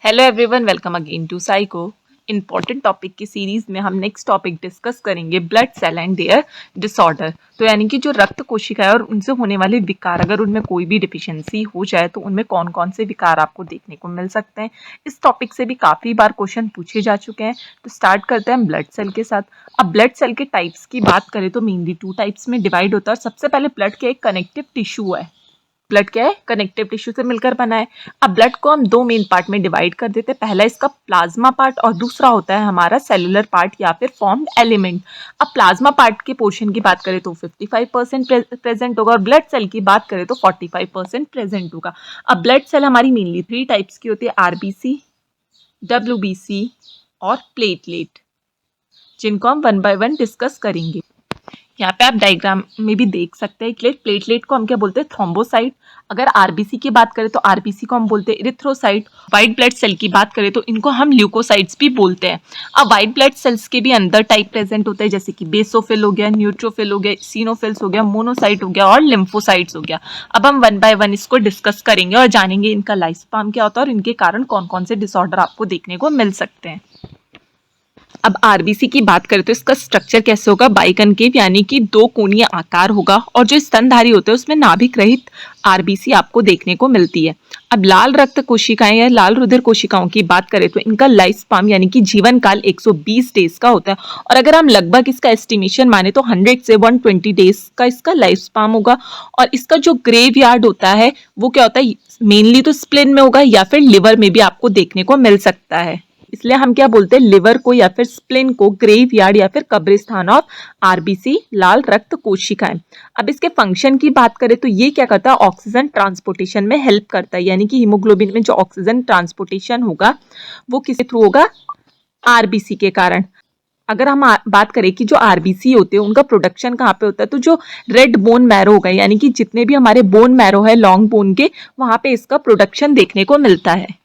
Hello everyone, welcome again to psycho. Important topic की series में हम नेक्स्ट टॉपिक डिस्कस करेंगे blood cell and their disorder. तो यानी कि जो रक्त कोशिकाएं और उनसे होने वाले विकार, अगर उनमें कोई भी डिफिशियंसी हो जाए तो उनमें कौन कौन से विकार आपको देखने को मिल सकते हैं। इस टॉपिक से भी काफ़ी बार क्वेश्चन पूछे जा चुके हैं। तो स्टार्ट करते हैं ब्लड सेल के साथ। अब ब्लड सेल के टाइप्स की बात करें तो मेनली 2 टाइप्स में डिवाइड होता है। सबसे पहले ब्लड के एक कनेक्टिव टिश्यू है। ब्लड क्या है? कनेक्टिव टिश्यू से मिलकर बना है। अब ब्लड को हम 2 मेन पार्ट में डिवाइड कर देते हैं। पहला इसका प्लाज्मा पार्ट और दूसरा होता है हमारा सेलुलर पार्ट या फिर फॉर्म्ड एलिमेंट। अब प्लाज्मा पार्ट के पोर्शन की बात करें तो 55% प्रेजेंट होगा और ब्लड सेल की बात करें तो 45% प्रेजेंट होगा। अब ब्लड सेल हमारी मेनली 3 टाइप्स की होती है, आरबीसी, डब्ल्यूबीसी और प्लेटलेट, जिनको हम 1 बाय 1 डिस्कस करेंगे। यहाँ पे आप डायग्राम में भी देख सकते हैं। प्लेटलेट को हम क्या बोलते हैं? थ्रोम्बोसाइट। अगर आरबीसी की बात करें तो आरबीसी को हम बोलते हैं इरिथ्रोसाइट। व्हाइट ब्लड सेल की बात करें तो इनको हम ल्यूकोसाइट्स भी बोलते हैं। अब व्हाइट ब्लड सेल्स के भी अंदर टाइप प्रेजेंट होते हैं, जैसे कि बेसोफिल हो गया, न्यूट्रोफिल हो गया, सीनोफिल्स हो गया, मोनोसाइट हो गया और लिम्फोसाइट्स हो गया। अब हम 1 बाय 1 इसको डिस्कस करेंगे और जानेंगे इनका लाइफ स्पैन क्या होता है और इनके कारण कौन कौन से डिसऑर्डर आपको देखने को मिल सकते हैं। अब आरबीसी की बात करें तो इसका स्ट्रक्चर कैसे होगा? बाइकनकेव यानी कि 2 कोणीय आकार होगा और जो स्तनधारी होते हैं उसमें नाभिक रहित आरबीसी आपको देखने को मिलती है। अब लाल रक्त कोशिकाएं या लाल रुधिर कोशिकाओं की बात करें तो इनका लाइफ स्पैन यानी कि जीवन काल 120 डेज का होता है और अगर हम लगभग इसका एस्टिमेशन माने तो 100 से 120 डेज का इसका लाइफ स्पैन होगा। और इसका जो ग्रेवयार्ड होता है वो क्या होता है? मेनली तो स्प्लीन में होगा या फिर लिवर में भी आपको देखने को मिल सकता है। इसलिए हम क्या बोलते हैं? लिवर को या फिर स्प्लीन को ग्रेवयार्ड या फिर कब्रिस्तान ऑफ आरबीसी, लाल रक्त कोशिकाएं। अब इसके फंक्शन की बात करें तो ये क्या करता है? ऑक्सीजन ट्रांसपोर्टेशन में हेल्प करता है, यानी कि हीमोग्लोबिन में जो ऑक्सीजन ट्रांसपोर्टेशन होगा वो किसके थ्रू होगा? आरबीसी के कारण। अगर हम बात करें कि जो आरबीसी होते हैं उनका प्रोडक्शन कहाँ पे होता है, तो जो रेड बोन मैरो होगा, यानी कि जितने भी हमारे बोन मैरो है लॉन्ग बोन के, वहां पे इसका प्रोडक्शन देखने को मिलता है।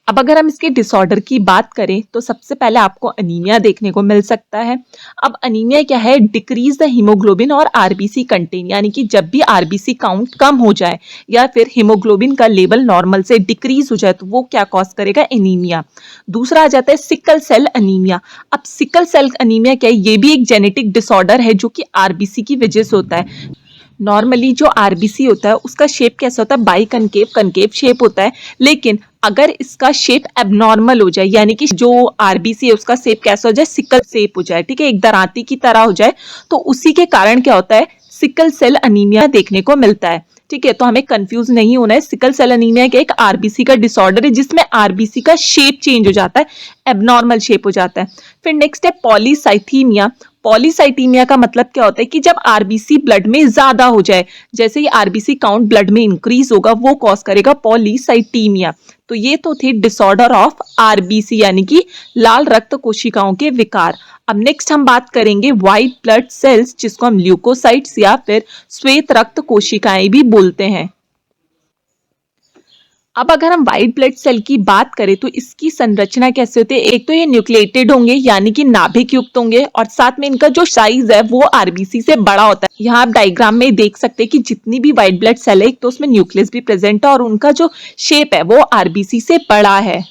अब अगर हम इसके डिसऑर्डर की बात करें तो सबसे पहले आपको अनीमिया देखने को मिल सकता है। अब अनीमिया क्या है? डिक्रीज द हीमोग्लोबिन और आरबीसी कंटेन, यानी कि जब भी आरबीसी काउंट कम हो जाए या फिर हीमोग्लोबिन का लेवल नॉर्मल से डिक्रीज हो जाए तो वो क्या कॉज करेगा? एनीमिया। दूसरा आ जाता है सिकल सेल अनीमिया। अब सिकल सेल अनीमिया क्या है? ये भी एक जेनेटिक डिसऑर्डर है जो कि आरबीसी की वजह से होता है। नॉर्मली जो आरबीसी होता है उसका शेप कैसा होता है? बाई कनकेव कनकेव शेप होता है, लेकिन अगर इसका शेप एबनॉर्मल हो जाए, यानी कि जो आरबीसी है उसका शेप कैसा हो जाए? सिकल शेप हो जाए, ठीक है, एक दरांती की तरह हो जाए, तो उसी के कारण क्या होता है? सिकल सेल अनीमिया देखने को मिलता है। ठीक है, तो हमें कंफ्यूज नहीं होना है। सिकल सेल अनीमिया एक आरबीसी का डिसऑर्डर है जिसमें आरबीसी का शेप चेंज हो जाता है, एबनॉर्मल शेप हो जाता है। फिर नेक्स्ट है पॉलीसाइथीमिया। पॉलीसाइथीमिया का मतलब क्या होता है? कि जब आरबीसी ब्लड में ज्यादा हो जाए, जैसे ही आरबीसी काउंट ब्लड में इंक्रीज होगा वो कॉज करेगा पॉलीसाइथीमिया। तो ये तो थे डिसऑर्डर ऑफ आरबीसी यानी कि लाल रक्त कोशिकाओं के विकार। अब नेक्स्ट हम बात करेंगे व्हाइट ब्लड सेल्स, जिसको हम ल्यूकोसाइट्स या फिर श्वेत रक्त कोशिकाएं भी बोलते हैं। अब अगर हम व्हाइट ब्लड सेल की बात करें तो इसकी संरचना कैसे होती है? एक तो ये न्यूक्लिएटेड होंगे यानी कि नाभिक युक्त होंगे और साथ में इनका जो साइज है वो आरबीसी से बड़ा होता है। यहाँ आप डायग्राम में देख सकते हैं कि जितनी भी व्हाइट ब्लड सेल है एक तो उसमें न्यूक्लियस भी प्रेजेंट है और उनका जो शेप है वो आरबीसी से बड़ा है।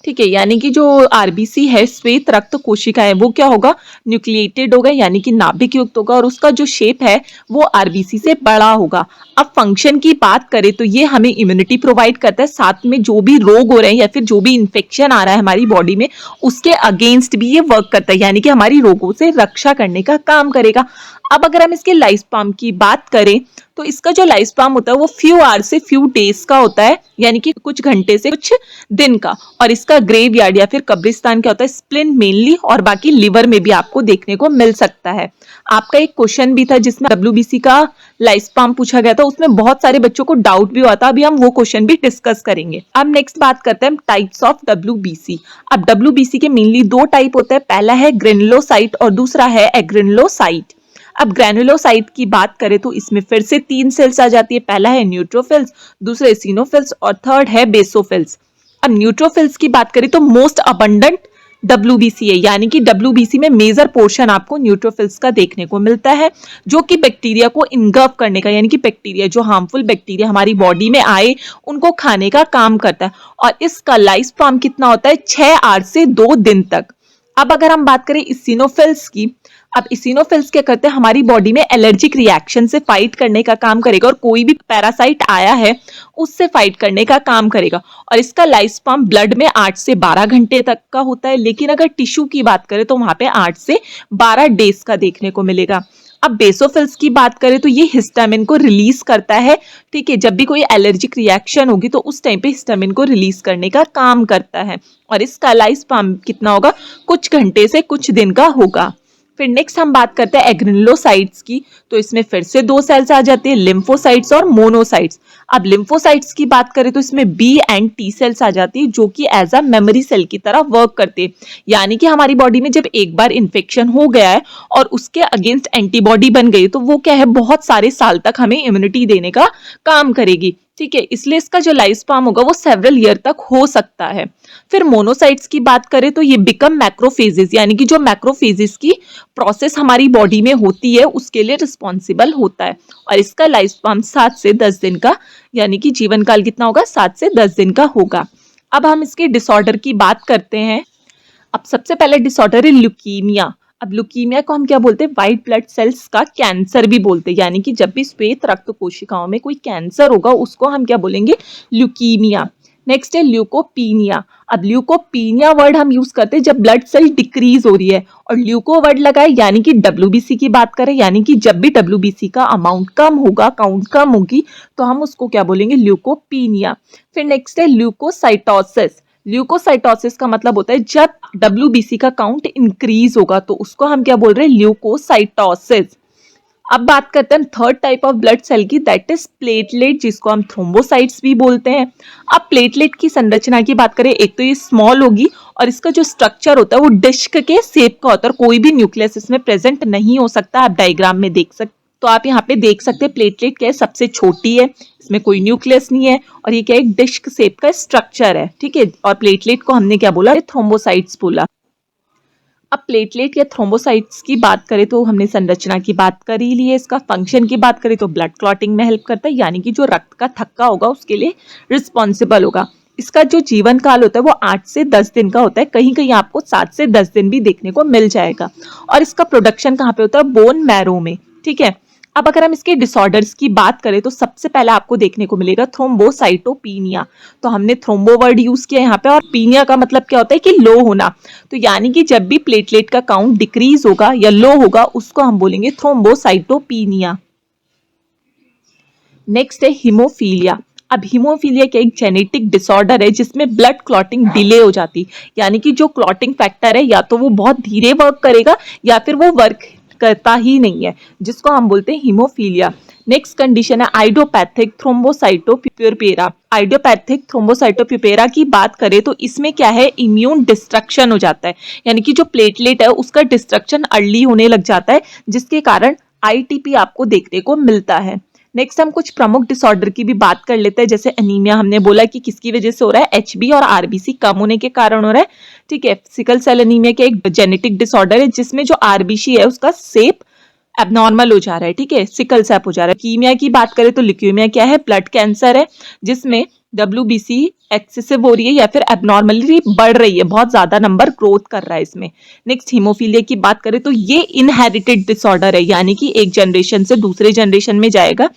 ठीक है, यानी कि जो आरबीसी है श्वेत रक्त कोशिका है वो क्या होगा? न्यूक्लिएटेड होगा यानी कि नाभिक युक्त होगा और उसका जो शेप है वो आरबीसी से बड़ा होगा। अब फंक्शन की बात करें तो ये हमें इम्यूनिटी प्रोवाइड करता है, साथ में जो भी रोग हो रहे हैं या फिर जो भी इन्फेक्शन आ रहा है हमारी बॉडी में उसके अगेंस्ट भी ये वर्क करता है, यानी कि हमारी रोगों से रक्षा करने का काम करेगा। अब अगर हम इसके लाइफ स्पैन की बात करें तो इसका जो लाइफ स्पैन होता है वो फ्यू आवर से फ्यू डेज का होता है, यानी कि कुछ घंटे से कुछ दिन का। और इसका ग्रेवयार्ड या फिर कब्रिस्तान क्या होता है? स्प्लीन मेनली, और बाकी लिवर में भी आपको देखने को मिल सकता है। आपका एक क्वेश्चन भी था जिसमें डब्ल्यूबीसी का लाइफ स्पैन पूछा गया था, उसमें बहुत सारे बच्चों को डाउट भी हुआ था। अभी हम वो क्वेश्चन भी डिस्कस करेंगे। अब नेक्स्ट बात करते हैं टाइप्स ऑफ डब्ल्यूबीसी। अब डब्ल्यूबीसी के मेनली 2 टाइप होते हैं, पहला है ग्रेनुलोसाइट और दूसरा है एग्रेनुलोसाइट। अब ग्रेनुलोसाइट की बात करें तो इसमें फिर से 3 सेल्स आ जाती है, पहला है न्यूट्रोफिल्स, दूसरे सिनोफिल्स और थर्ड है बेसोफिल्स। अब न्यूट्रोफिल्स की बात करें तो मोस्ट अबंडेंट WBC है, यानी कि WBC में मेजर पोर्शन आपको न्यूट्रोफिल्स का देखने को मिलता है, जो कि बैक्टीरिया को इनगल्फ करने का, यानी कि बैक्टीरिया जो हार्मफुल बैक्टीरिया हमारी बॉडी में आए उनको खाने का काम करता है। और इसका लाइफ स्पैन कितना होता है, 6 आवर से 2 दिन तक। अब अगर हम बात करें इसिनोफिल्स की, अब इसिनोफिल्स क्या करते हैं, हमारी बॉडी में एलर्जिक रिएक्शन से फाइट करने का काम करेगा और कोई भी पैरासाइट आया है उससे फाइट करने का काम करेगा। और इसका लाइफ स्पैन ब्लड में 8 से 12 घंटे तक का होता है, लेकिन अगर टिश्यू की बात करें तो वहां पे 8 से 12 डेज का देखने को मिलेगा। अब बेसोफिल्स की बात करें तो ये हिस्टामिन को रिलीज करता है, ठीक है, जब भी कोई एलर्जिक रिएक्शन होगी तो उस टाइम पे हिस्टामिन को रिलीज करने का काम करता है। और इसका लाइफ स्पैन कितना होगा, कुछ घंटे से कुछ दिन का होगा। फिर नेक्स्ट हम बात करते हैं एग्रेनुलोसाइट्स की, तो इसमें फिर से 2 सेल्स आ जाते हैं, लिम्फोसाइट्स और मोनोसाइट्स। अब लिम्फोसाइट्स की बात करें तो इसमें बी एंड टी सेल्स आ जाती है, जो कि एज अ मेमोरी सेल की तरह वर्क करते हैं। यानी कि हमारी बॉडी में जब एक बार इन्फेक्शन हो गया है और उसके अगेंस्ट एंटीबॉडी बन गई तो वो क्या है, बहुत सारे साल तक हमें इम्यूनिटी देने का काम करेगी, ठीक है। इसलिए इसका जो लाइफ स्पैन होगा वो सेवरल ईयर तक हो सकता है। फिर मोनोसाइट्स की बात करें तो ये बिकम मैक्रोफेजेस, यानी कि जो मैक्रोफेजेस की प्रोसेस हमारी बॉडी में होती है उसके लिए रिस्पॉन्सिबल होता है। और इसका लाइफ स्पैन 7 से 10 दिन का, यानी कि जीवन काल कितना होगा, 7 से 10 दिन का होगा। अब हम इसके डिसऑर्डर की बात करते हैं। अब सबसे पहले डिसऑर्डर है ल्यूकीमिया। अब ल्यूकीमिया को हम क्या बोलते हैं, व्हाइट ब्लड सेल्स का कैंसर भी बोलते हैं, यानी कि जब भी श्वेत रक्त कोशिकाओं में कोई कैंसर होगा उसको हम क्या बोलेंगे, ल्यूकीमिया। नेक्स्ट है ल्यूकोपीनिया। अब ल्यूकोपीनिया वर्ड हम यूज करते हैं जब ब्लड सेल डिक्रीज हो रही है, और ल्यूको वर्ड लगा है यानी कि WBC की बात करें, यानी कि जब भी WBC का अमाउंट कम होगा, काउंट कम होगी, तो हम उसको क्या बोलेंगे, ल्यूकोपीनिया। फिर नेक्स्ट है ल्यूकोसाइटोसिस। ल्यूकोसाइटोसिस का मतलब होता है जब WBC का काउंट इंक्रीज होगा तो उसको हम क्या बोल रहे हैं, ल्यूकोसाइटोसिस। अब बात करते हैं third type of blood cell की, दैट इज प्लेटलेट, जिसको हम थ्रोम्बोसाइट्स भी बोलते हैं। अब प्लेटलेट की संरचना की बात करें, एक तो ये स्मॉल होगी और इसका जो स्ट्रक्चर होता है वो डिस्क के शेप का होता है, कोई भी न्यूक्लियस इसमें प्रेजेंट नहीं हो सकता। आप डायग्राम में देख सकते, तो आप यहाँ पे देख सकते हैं प्लेटलेट क्या है, सबसे छोटी है, इसमें कोई न्यूक्लियस नहीं है, और ये क्या है, एक डिस्क शेप का स्ट्रक्चर है, ठीक है। और प्लेटलेट को हमने क्या बोला, थ्रोम्बोसाइट्स बोला। अब प्लेटलेट या थ्रोम्बोसाइट्स की बात करें तो हमने संरचना की बात कर ही ली है। इसका फंक्शन की बात करें तो ब्लड क्लॉटिंग में हेल्प करता है, यानी कि जो रक्त का थक्का होगा उसके लिए रिस्पॉन्सिबल होगा। इसका जो जीवन काल होता है वो 8 से 10 दिन का होता है, कहीं कहीं आपको 7 से 10 दिन भी देखने को मिल जाएगा। और इसका प्रोडक्शन कहाँ पे होता है, बोन मैरो में, ठीक है। अब अगर हम इसके डिसऑर्डर्स की बात करें तो सबसे पहले आपको देखने को मिलेगा थ्रोम्बोसाइटोपीनिया। तो हमने थ्रोम्बो वर्ड यूज किया यहाँ पे, और पीनिया का मतलब क्या होता है कि लो होना। तो यानी कि जब भी प्लेटलेट का काउंट डिक्रीज होगा या लो होगा उसको हम बोलेंगे थ्रोम्बोसाइटोपीनिया। नेक्स्ट है हीमोफीलिया। अब हीमोफीलिया का एक जेनेटिक डिसऑर्डर है जिसमें ब्लड क्लॉटिंग डिले हो जाती, यानी कि जो क्लॉटिंग फैक्टर है या तो वो बहुत धीरे वर्क करेगा या फिर वो वर्क करता ही नहीं है, जिसको हम बोलते हैं हीमोफीलिया। नेक्स्ट कंडीशन है आइडियोपैथिक थ्रोम्बोसाइटोपिउरपेरा। आइडियोपैथिक थ्रोम्बोसाइटोपिउरपेरा की बात करें तो इसमें क्या है, इम्यून डिस्ट्रक्शन हो जाता है, यानी कि जो प्लेटलेट है उसका डिस्ट्रक्शन अर्ली होने लग जाता है, जिसके कारण ITP आपको देखने को मिलता है। नेक्स्ट हम कुछ प्रमुख डिसऑर्डर की भी बात कर लेते हैं, जैसे एनीमिया हमने बोला कि किसकी वजह से हो रहा है, HB और RBC कम होने के कारण हो रहा है, ठीक है। सिकल सेल एनीमिया का एक जेनेटिक डिसऑर्डर है जिसमें जो RBC है उसका शेप एबनॉर्मल हो जा रहा है, ठीक है, सिकल सेप हो जा रहा है। लीकेमिया की बात करें तो ल्यूकेमिया क्या है, ब्लड कैंसर है जिसमें WBC एक्सेसिव हो रही है या फिर एबनॉर्मली बढ़ रही है, बहुत ज्यादा नंबर ग्रोथ कर रहा है इसमें। नेक्स्ट हीमोफीलिया की बात करें तो ये इनहेरिटेड डिसऑर्डर है, यानी कि एक जनरेशन से दूसरे जनरेशन में जाएगा,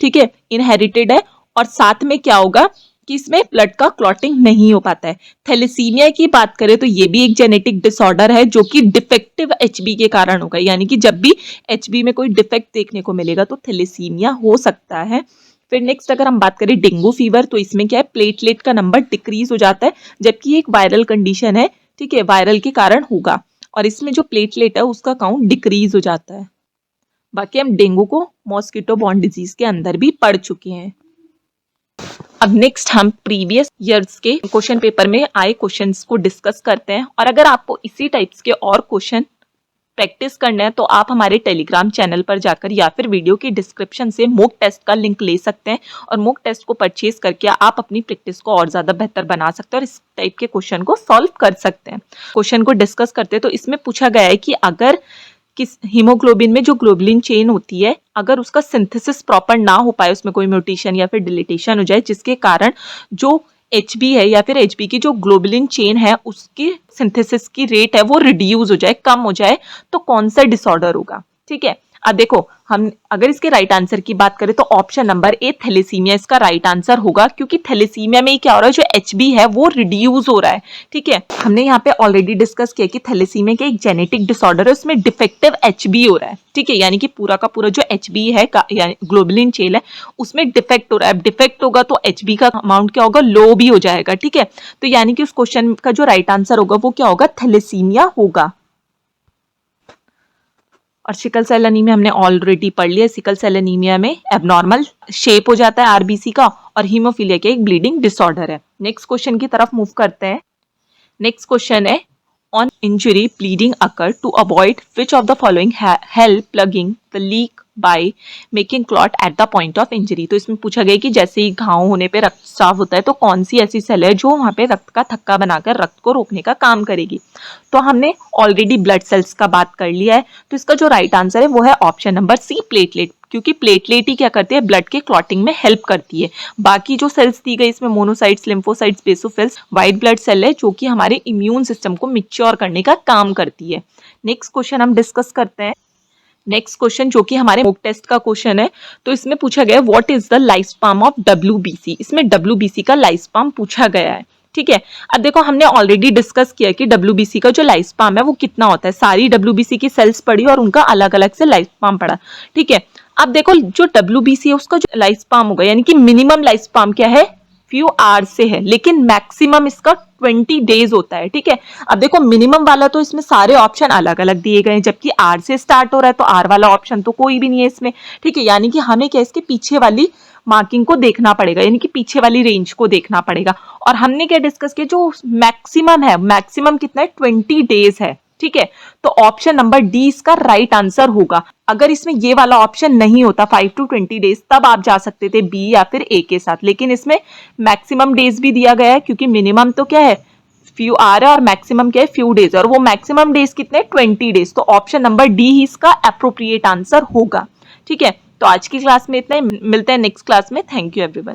ठीक है, इनहेरिटेड है। और साथ में क्या होगा कि इसमें ब्लड का क्लॉटिंग नहीं हो पाता है। थैलेसीमिया की बात करें तो ये भी एक जेनेटिक डिसऑर्डर है जो कि डिफेक्टिव HB के कारण होगा, यानी कि जब भी HB में कोई डिफेक्ट देखने को मिलेगा तो थैलेसीमिया हो सकता है। फिर नेक्स्ट अगर हम बात करें डेंगू फीवर, तो इसमें क्या है, प्लेटलेट का नंबर डिक्रीज हो जाता है, जबकि एक वायरल कंडीशन है, ठीक है, वायरल के कारण होगा, और इसमें जो प्लेटलेट है उसका काउंट डिक्रीज हो जाता है। बाकी हम डेंगू को मॉस्किटो बॉर्न डिजीज के अंदर भी पढ़ चुके हैं। अब नेक्स्ट हम प्रीवियस ईयर्स के क्वेश्चन पेपर में आए क्वेश्चंस को डिस्कस करते हैं, और अगर आपको इसी टाइप्स के और क्वेश्चन प्रैक्टिस करना है तो आप हमारे टेलीग्राम चैनल पर जाकर या फिर वीडियो की डिस्क्रिप्शन से मॉक टेस्ट का लिंक ले सकते हैं और मॉक टेस्ट को परचेज करके आप अपनी प्रैक्टिस को और ज़्यादा बेहतर बना सकते हैं और इस टाइप के क्वेश्चन को सॉल्व कर सकते हैं। क्वेश्चन को डिस्कस करते हैं तो इसमें पूछा गया है कि अगर किस हीमोग्लोबिन में जो ग्लोबुलिन चेन होती है, अगर उसका सिंथेसिस प्रॉपर ना हो पाए, उसमें कोई म्यूटेशन या फिर डिलीटेशन हो जाए जिसके कारण जो HB है या फिर HB की जो ग्लोबुलिन चेन है उसकी सिंथेसिस की रेट है वो रिड्यूस हो जाए, कम हो जाए, तो कौन सा डिसऑर्डर होगा। ठीक है, अब देखो हम अगर इसके राइट आंसर की बात करें तो ऑप्शन नंबर ए थैलेसीमिया इसका राइट आंसर होगा, क्योंकि थैलेसीमिया में क्या हो रहा है, जो HB है वो रिड्यूस हो रहा है। ठीक है, हमने यहाँ पे ऑलरेडी डिस्कस किया कि थैलेसीमिया के एक जेनेटिक डिसऑर्डर है, उसमें डिफेक्टिव HB हो रहा है। ठीक है, यानी कि पूरा का पूरा जो HB है यानी ग्लोबुलिन चेन है उसमें डिफेक्ट हो रहा है। डिफेक्ट होगा तो HB का अमाउंट क्या होगा, लो भी हो जाएगा। ठीक है, तो यानी कि उस क्वेश्चन का जो राइट आंसर होगा वो क्या होगा, थैलेसीमिया होगा। और सिकल सेल एनीमिया हमने ऑलरेडी पढ़ लिया। सिकल सेल एनीमिया में एबनॉर्मल शेप हो जाता है आरबीसी का और हीमोफीलिया के एक ब्लीडिंग डिसऑर्डर है। नेक्स्ट क्वेश्चन की तरफ मूव करते हैं। नेक्स्ट क्वेश्चन है, on injury bleeding occur to avoid which of the following help plugging the leak by making clot at the point of injury. तो इसमें पूछा गया कि जैसे ही घाव होने पे रक्त साफ होता है तो कौन सी ऐसी सेल है जो वहां पे रक्त का थक्का बनाकर रक्त को रोकने का काम करेगी। तो हमने ऑलरेडी ब्लड सेल्स का बात कर लिया है, तो इसका जो राइट आंसर है वो है ऑप्शन नंबर सी, प्लेटलेट, क्योंकि प्लेटलेट ही क्या करती है, ब्लड के क्लॉटिंग में हेल्प करती है। बाकी जो सेल्स दी गई इसमें monocytes, lymphocytes, basophils, white blood cell है जो कि हमारे इम्यून सिस्टम को मैच्योर करने का काम करती है। नेक्स्ट क्वेश्चन हम डिस्कस करते हैं। नेक्स्ट क्वेश्चन जो कि हमारे मॉक टेस्ट का क्वेश्चन है, तो इसमें पूछा गया है what is the life span of WBC। इसमें WBC का लाइफ स्पैन पूछा गया है। ठीक है, अब देखो हमने ऑलरेडी डिस्कस किया कि WBC का जो लाइफ स्पैन है वो कितना होता है। सारी WBC की सेल्स पढ़ी और उनका अलग अलग से लाइफ स्पैन पढ़ा। ठीक है, अब देखो जो WBC है उसका जो लाइफ स्पैन होगा, यानी कि मिनिमम लाइफ स्पैन क्या है, फ्यू आवर्स से है, लेकिन मैक्सिमम इसका 20 डेज होता है। ठीक है, अब देखो मिनिमम वाला तो इसमें सारे ऑप्शन अलग अलग दिए गए हैं, जबकि आर से स्टार्ट हो रहा है तो आर वाला ऑप्शन तो कोई भी नहीं है इसमें। ठीक है, यानी कि हमें क्या इसके पीछे वाली मार्किंग को देखना पड़ेगा, यानी कि पीछे वाली रेंज को देखना पड़ेगा। और हमने क्या डिस्कस किया, जो मैक्सिमम है, मैक्सिमम कितना है, 20 डेज है। ठीक है, तो ऑप्शन नंबर डी इसका राइट आंसर होगा। अगर इसमें ये वाला ऑप्शन नहीं होता 5 to 20 डेज, तब आप जा सकते थे बी या फिर ए के साथ, लेकिन इसमें मैक्सिमम डेज भी दिया गया है, क्योंकि मिनिमम तो क्या है, फ्यू आर है, और मैक्सिमम क्या है, फ्यू डेज, और वो मैक्सिमम डेज कितने, 20 डेज। तो ऑप्शन नंबर डी ही इसका अप्रोप्रिएट आंसर होगा। ठीक है, तो आज की क्लास में इतना ही, मिलते हैं नेक्स्ट क्लास में। Thank you everyone.